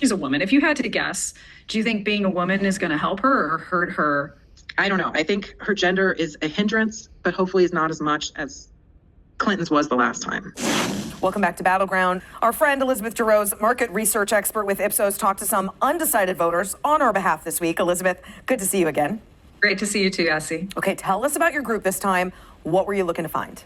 She's a woman. If you had to guess, do you think being a woman is going to help her or hurt her? I don't know. I think her gender is a hindrance, but hopefully is not as much as Clinton's was the last time. Welcome back to Battleground. Our friend Elizabeth Jarosz, market research expert with Ipsos, talked to some undecided voters on our behalf this week. Elizabeth, good to see you again. Great to see you too, Essie. Okay, tell us about your group this time. What were you looking to find?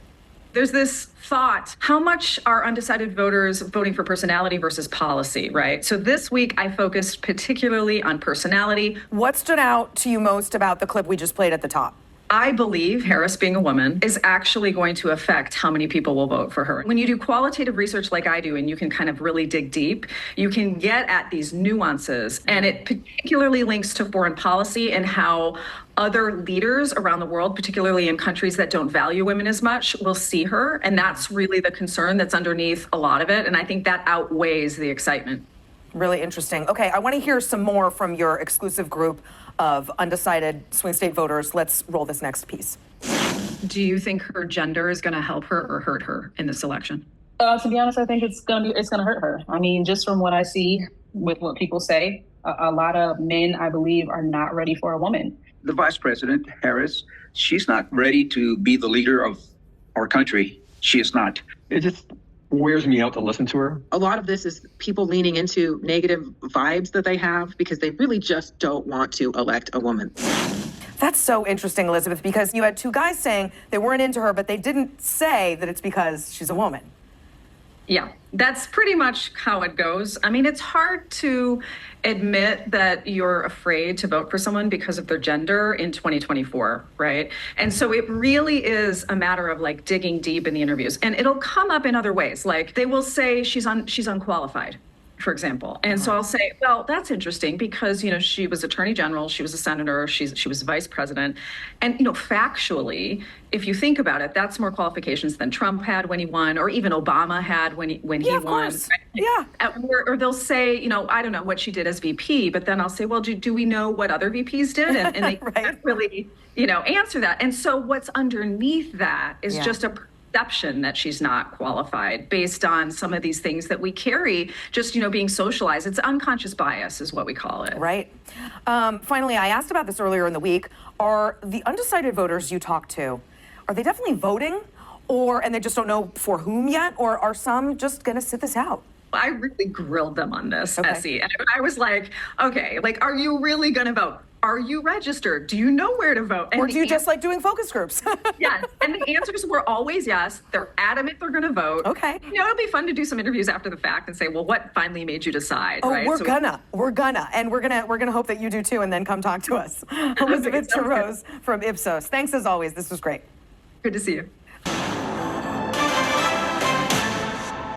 There's this thought, how much are undecided voters voting for personality versus policy, right? So this week I focused particularly on personality. What stood out to you most about the clip we just played at the top? I believe Harris, being a woman, is actually going to affect how many people will vote for her. When you do qualitative research like I do, and you can kind of really dig deep, you can get at these nuances. And it particularly links to foreign policy and how other leaders around the world, particularly in countries that don't value women as much, will see her. And that's really the concern that's underneath a lot of it. And I think that outweighs the excitement. Really interesting. Okay, I want to hear some more from your exclusive group of undecided swing state voters. Let's roll this next piece. Do you think her gender is going to help her or hurt her in this election? To be honest, I think it's gonna hurt her. I mean, just from what I see with what people say, a lot of men, I believe, are not ready for a woman. The vice president, Harris, she's not ready to be the leader of our country. She is not. It just wears me out to listen to her. A lot of this is people leaning into negative vibes that they have because they really just don't want to elect a woman. That's so interesting, Elizabeth, because you had two guys saying they weren't into her, but they didn't say that it's because she's a woman. Yeah, that's pretty much how it goes. I mean, it's hard to admit that you're afraid to vote for someone because of their gender in 2024, right? And so it really is a matter of like digging deep in the interviews, and it'll come up in other ways. Like they will say she's unqualified, for example. And so I'll say, well, that's interesting because, you know, she was attorney general, she was a senator, she was vice president. And, you know, factually, if you think about it, that's more qualifications than Trump had when he won, or even Obama had when he of won. Course. Yeah. Or they'll say, you know, I don't know what she did as VP, but then I'll say, well, do we know what other VPs did? And they can't really, you know, answer that. And so what's underneath that is just a perception that she's not qualified based on some of these things that we carry, just, you know, being socialized. It's unconscious bias is what we call it. Right. Finally, I asked about this earlier in the week. Are the undecided voters you talk to, are they definitely voting and they just don't know for whom yet? Or are some just going to sit this out? I really grilled them on this, Essie. And I was like, okay, like, are you really going to vote? Are you registered? Do you know where to vote? And or do you just like doing focus groups? Yes. And the answers were always yes. They're adamant they're going to vote. Okay. You know, it'll be fun to do some interviews after the fact and say, well, what finally made you decide? Oh, right? we're gonna. And we're gonna hope that you do too, and then come talk to us. Elizabeth Jarosz from Ipsos. Thanks as always. This was great. Good to see you.